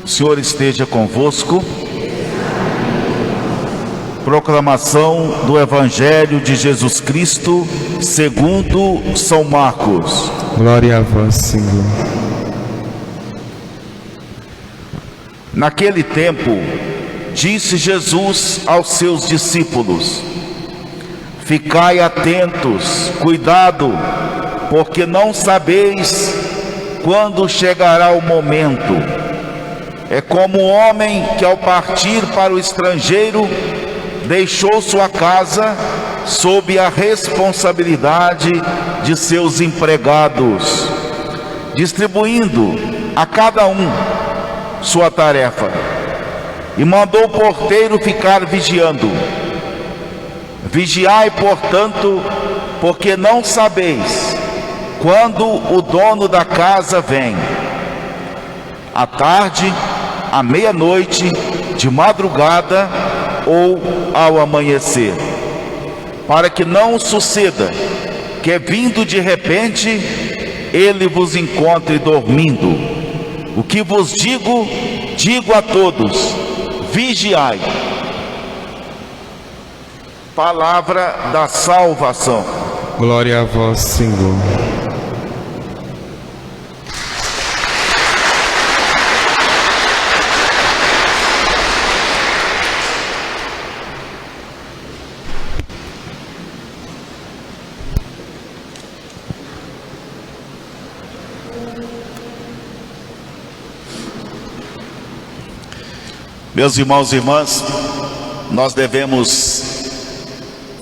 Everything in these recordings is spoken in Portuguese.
O Senhor esteja convosco. Proclamação do Evangelho de Jesus Cristo segundo São Marcos. Glória a vós, Senhor. Naquele tempo, disse Jesus aos seus discípulos: ficai atentos, cuidado, porque não sabeis quando chegará o momento. É como um homem que, ao partir para o estrangeiro, deixou sua casa sob a responsabilidade de seus empregados, distribuindo a cada um sua tarefa, e mandou o porteiro ficar vigiando. Vigiai, portanto, porque não sabeis quando o dono da casa vem, à tarde, à meia-noite, de madrugada ou ao amanhecer, para que não suceda que, vindo de repente, ele vos encontre dormindo. O que vos digo, digo a todos: vigiai. Palavra da salvação. Glória a vós, Senhor. Meus irmãos e irmãs, nós devemos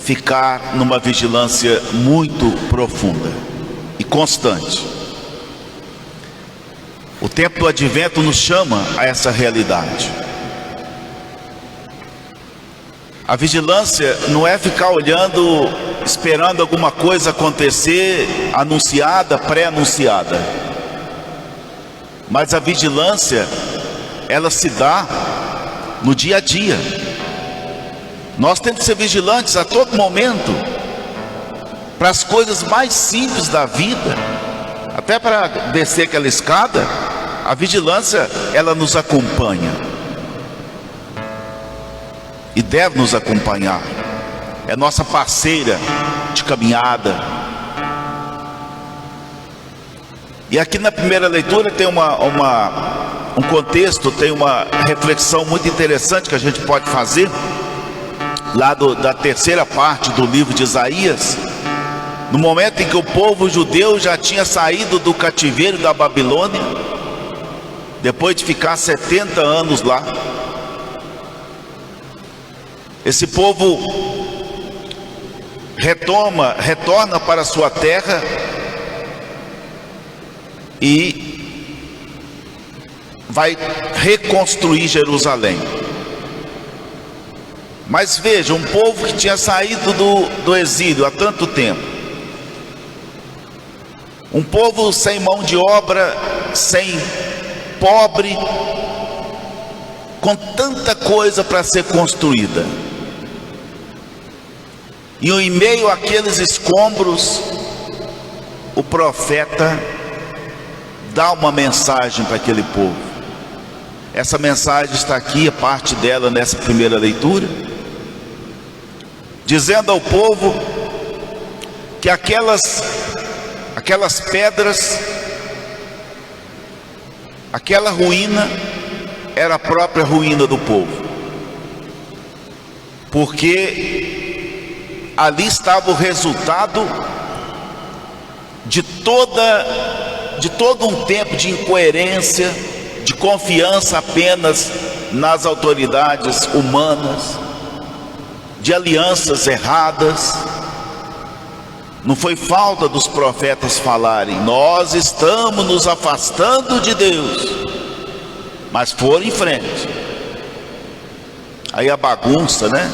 ficar numa vigilância muito profunda e constante. O tempo do advento nos chama a essa realidade. A vigilância não é ficar olhando, esperando alguma coisa acontecer, anunciada, pré-anunciada. Mas a vigilância, ela se dá no dia a dia. Nós temos que ser vigilantes a todo momento para as coisas mais simples da vida. Até para descer aquela escada, a vigilância, ela nos acompanha e deve nos acompanhar. É nossa parceira de caminhada. E aqui na primeira leitura tem um contexto, tem uma reflexão muito interessante que a gente pode fazer, lá da terceira parte do livro de Isaías, no momento em que o povo judeu já tinha saído do cativeiro da Babilônia, depois de ficar 70 anos lá. Esse povo retorna para a sua terra e vai reconstruir Jerusalém. Mas veja, um povo que tinha saído do exílio há tanto tempo, um povo sem mão de obra, sem pobre, com tanta coisa para ser construída, e em meio àqueles escombros, o profeta dá uma mensagem para aquele povo. Essa mensagem está aqui, a parte dela nessa primeira leitura, dizendo ao povo que aquelas pedras, aquela ruína era a própria ruína do povo, porque ali estava o resultado de todo um tempo de incoerência, de confiança apenas nas autoridades humanas, de alianças erradas. Não foi falta dos profetas falarem: nós estamos nos afastando de Deus, mas foram em frente. Aí a bagunça, né,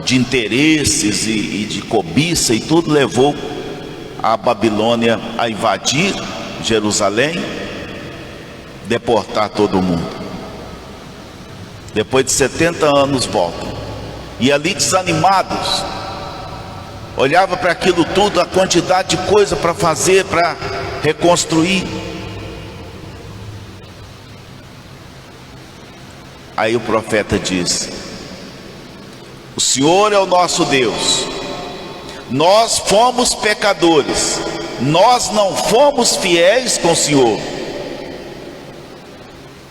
de interesses e de cobiça e tudo levou a Babilônia a invadir Jerusalém, deportar todo mundo. Depois de 70 anos voltam, e ali desanimados, olhava para aquilo tudo, a quantidade de coisa para fazer, para reconstruir. Aí o profeta diz: o Senhor é o nosso Deus, nós fomos pecadores, nós não fomos fiéis com o Senhor.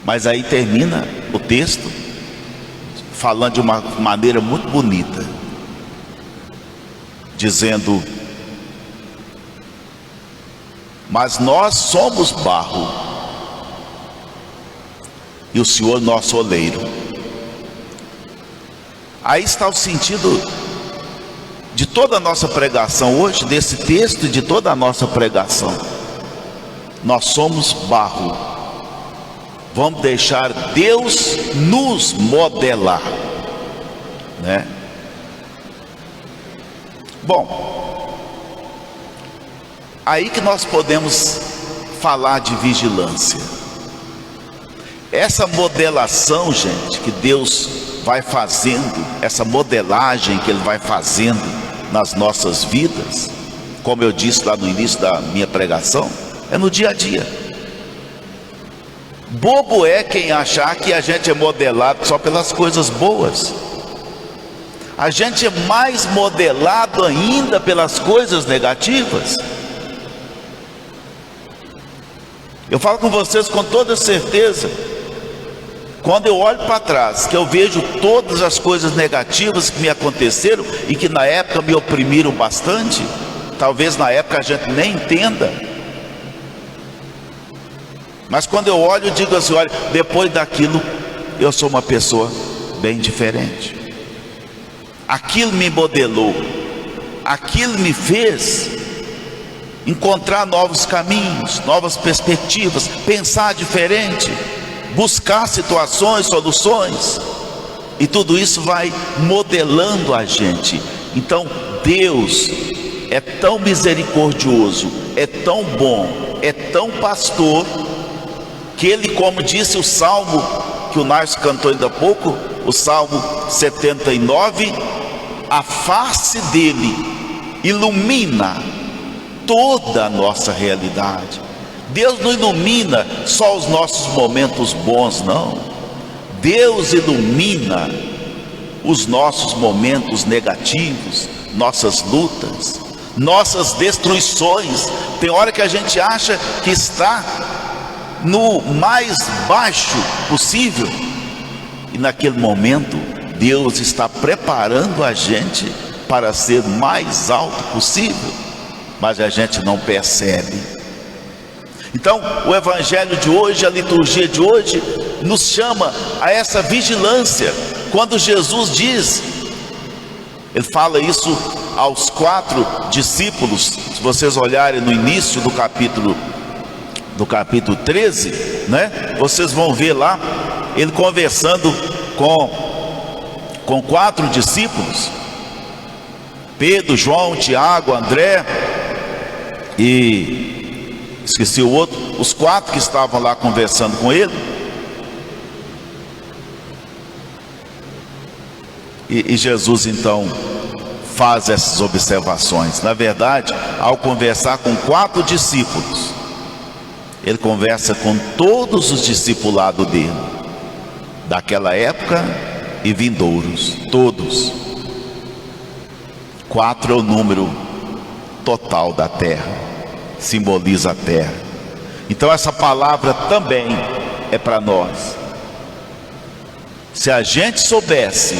Mas aí termina o texto falando de uma maneira muito bonita, dizendo: mas nós somos barro e o Senhor nosso oleiro. Aí está o sentido de toda a nossa pregação hoje, desse texto e de toda a nossa pregação. Nós somos barro, vamos deixar Deus nos modelar, né? Bom, aí que nós podemos falar de vigilância. Essa modelação, gente, que Deus vai fazendo, essa modelagem que Ele vai fazendo nas nossas vidas, como eu disse lá no início da minha pregação, é no dia a dia. Bobo é quem achar que a gente é modelado só pelas coisas boas. A gente é mais modelado ainda pelas coisas negativas. Eu falo com vocês com toda certeza, quando eu olho para trás, que eu vejo todas as coisas negativas que me aconteceram e que na época me oprimiram bastante, talvez na época a gente nem entenda, mas quando eu olho, eu digo assim: olha, depois daquilo eu sou uma pessoa bem diferente. Aquilo me modelou, aquilo me fez encontrar novos caminhos, novas perspectivas, pensar diferente, buscar situações, soluções, e tudo isso vai modelando a gente. Então Deus é tão misericordioso, é tão bom, é tão pastor, que Ele, como disse o Salmo que o Nárcio cantou ainda há pouco, o Salmo 79, a face dele ilumina toda a nossa realidade. Deus não ilumina só os nossos momentos bons, não. Deus ilumina os nossos momentos negativos, nossas lutas, nossas destruições. Tem hora que a gente acha que está no mais baixo possível, e naquele momento Deus está preparando a gente para ser mais alto possível, mas a gente não percebe. Então o evangelho de hoje, a liturgia de hoje, nos chama a essa vigilância. Quando Jesus diz, Ele fala isso aos 4 discípulos. Se vocês olharem no início do capítulo 13, né? Vocês vão ver lá Ele conversando com 4 discípulos: Pedro, João, Tiago, André e esqueci o outro, os 4 que estavam lá conversando com Ele. E Jesus então faz essas observações. Na verdade, ao conversar com 4 discípulos, Ele conversa com todos os discipulados dele, daquela época e vindouros, todos. 4 é o número total da terra, simboliza a terra. Então essa palavra também é para nós. Se a gente soubesse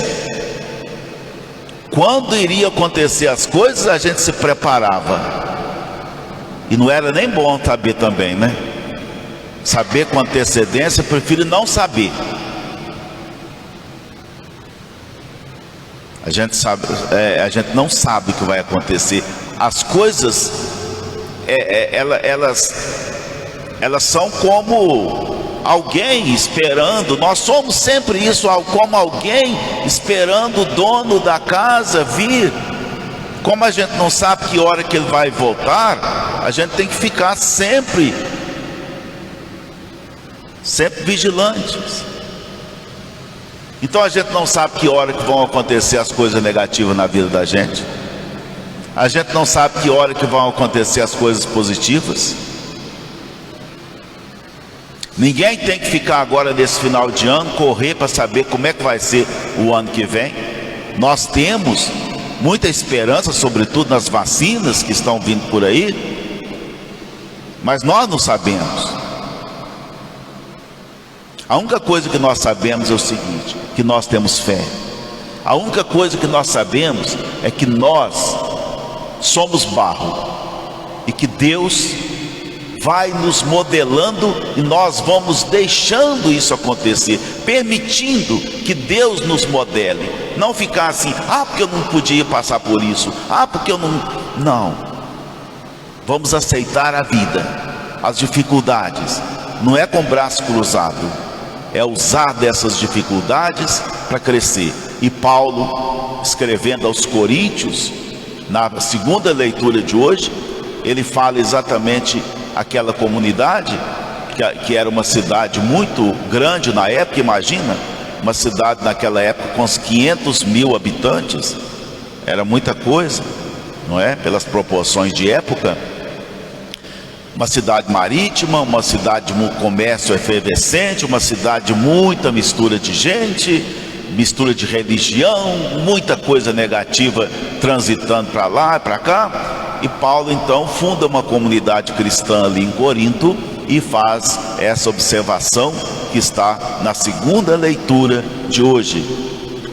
quando iria acontecer as coisas, a gente se preparava. E não era nem bom saber também, né? Saber com antecedência, eu prefiro não saber. A gente não sabe o que vai acontecer. As coisas, elas são como alguém esperando. Nós somos sempre isso, como alguém esperando o dono da casa vir. Como a gente não sabe que hora que ele vai voltar, a gente tem que ficar sempre vigilantes. Então a gente não sabe que hora que vão acontecer as coisas negativas na vida da gente. A gente não sabe que hora que vão acontecer as coisas positivas. Ninguém tem que ficar agora nesse final de ano, correr para saber como é que vai ser o ano que vem. Nós temos muita esperança, sobretudo nas vacinas que estão vindo por aí, mas nós não sabemos. A única coisa que nós sabemos é o seguinte, que nós temos fé. A única coisa que nós sabemos é que nós somos barro e que Deus vai nos modelando e nós vamos deixando isso acontecer, permitindo que Deus nos modele. Não ficar assim, porque eu não podia passar por isso, porque eu não... Não. Vamos aceitar a vida, as dificuldades. Não é com o braço cruzado, é usar dessas dificuldades para crescer. E Paulo, escrevendo aos Coríntios, na segunda leitura de hoje, ele fala exatamente aquela comunidade, que era uma cidade muito grande na época. Imagina, uma cidade naquela época com uns 500 mil habitantes, era muita coisa, não é? Pelas proporções de época. Uma cidade marítima, uma cidade de comércio efervescente, uma cidade de muita mistura de gente, mistura de religião, muita coisa negativa transitando para lá e para cá. E Paulo então funda uma comunidade cristã ali em Corinto e faz essa observação que está na segunda leitura de hoje.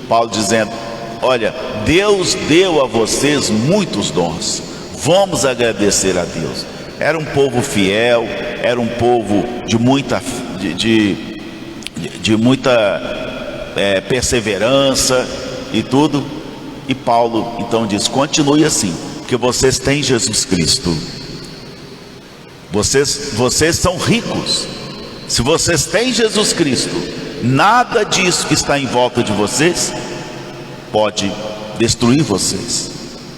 Paulo dizendo: olha, Deus deu a vocês muitos dons, vamos agradecer a Deus. Era um povo fiel, era um povo de muita perseverança e tudo. E Paulo então diz: continue assim, porque vocês têm Jesus Cristo. Vocês são ricos. Se vocês têm Jesus Cristo, nada disso que está em volta de vocês pode destruir vocês.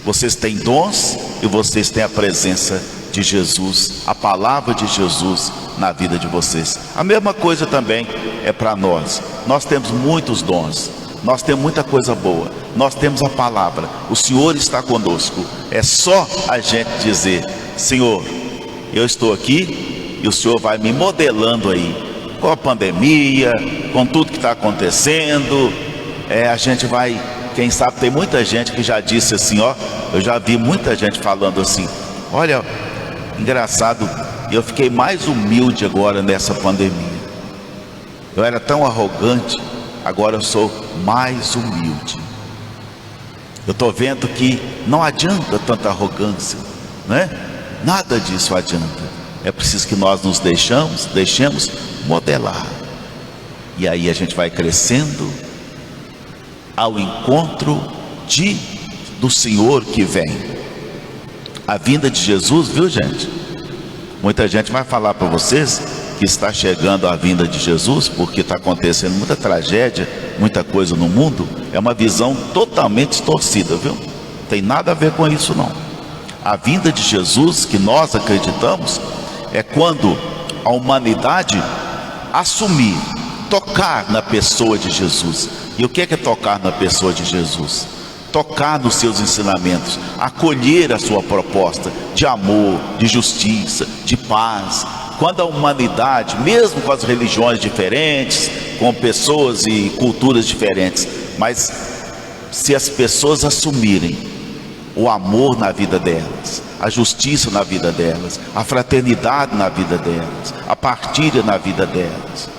Vocês têm dons e vocês têm a presença de Jesus, a palavra de Jesus na vida de vocês. A mesma coisa também é para nós. Nós temos muitos dons, nós temos muita coisa boa, nós temos a palavra, o Senhor está conosco. É só a gente dizer: Senhor, eu estou aqui e o Senhor vai me modelando aí, com a pandemia, com tudo que está acontecendo. A gente vai, quem sabe, tem muita gente que já disse assim, eu já vi muita gente falando assim: olha, engraçado, eu fiquei mais humilde agora nessa pandemia. Eu era tão arrogante, agora eu sou mais humilde. Eu estou vendo que não adianta tanta arrogância, né? Nada disso adianta. É preciso que nós nos deixemos modelar. E aí a gente vai crescendo ao encontro do Senhor que vem. A vinda de Jesus, viu, gente? Muita gente vai falar para vocês que está chegando a vinda de Jesus porque está acontecendo muita tragédia, muita coisa no mundo. É uma visão totalmente distorcida, viu? Não tem nada a ver com isso, não. A vinda de Jesus, que nós acreditamos, é quando a humanidade assumir, tocar na pessoa de Jesus. E o que é tocar na pessoa de Jesus? Tocar nos seus ensinamentos, acolher a sua proposta de amor, de justiça, de paz. Quando a humanidade, mesmo com as religiões diferentes, com pessoas e culturas diferentes, mas se as pessoas assumirem o amor na vida delas, a justiça na vida delas, a fraternidade na vida delas, a partilha na vida delas,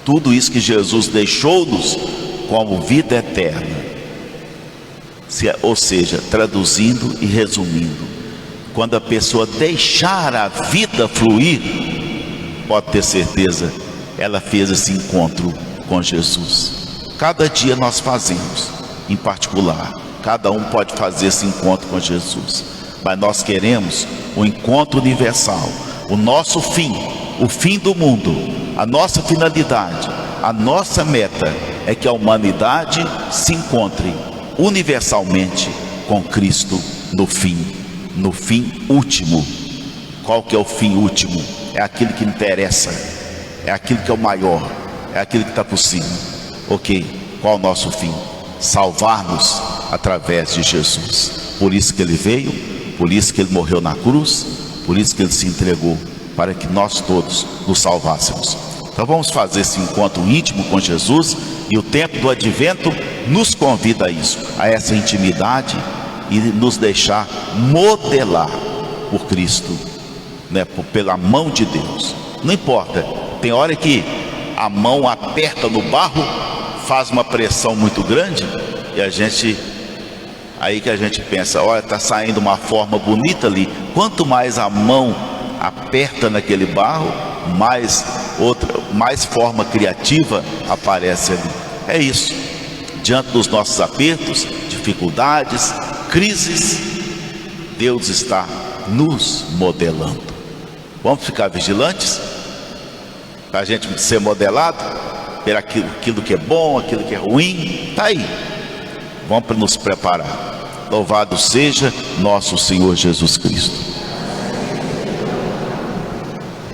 tudo isso que Jesus deixou-nos como vida eterna. Ou seja, traduzindo e resumindo, quando a pessoa deixar a vida fluir, pode ter certeza, ela fez esse encontro com Jesus. Cada dia nós fazemos, em particular, cada um pode fazer esse encontro com Jesus, mas nós queremos o encontro universal, o nosso fim, o fim do mundo, a nossa finalidade, a nossa meta é que a humanidade se encontre universalmente com Cristo no fim último. Qual que é o fim último? É aquilo que interessa, é aquilo que é o maior, é aquilo que está por cima. Ok, qual é o nosso fim? Salvar-nos através de Jesus. Por isso que ele veio, por isso que ele morreu na cruz, por isso que ele se entregou para que nós todos nos salvássemos. Então vamos fazer esse encontro íntimo com Jesus, e o tempo do advento nos convida a isso, a essa intimidade, e nos deixar modelar por Cristo, né, pela mão de Deus. Não importa, tem hora que a mão aperta no barro, faz uma pressão muito grande, e aí que a gente pensa, olha, está saindo uma forma bonita ali. Quanto mais a mão aperta naquele barro, mais forma criativa aparece ali. É isso, diante dos nossos apertos, dificuldades, crises, Deus está nos modelando. Vamos ficar vigilantes, para a gente ser modelado por aquilo que é bom, aquilo que é ruim. Está aí, vamos nos preparar. Louvado seja nosso Senhor Jesus Cristo.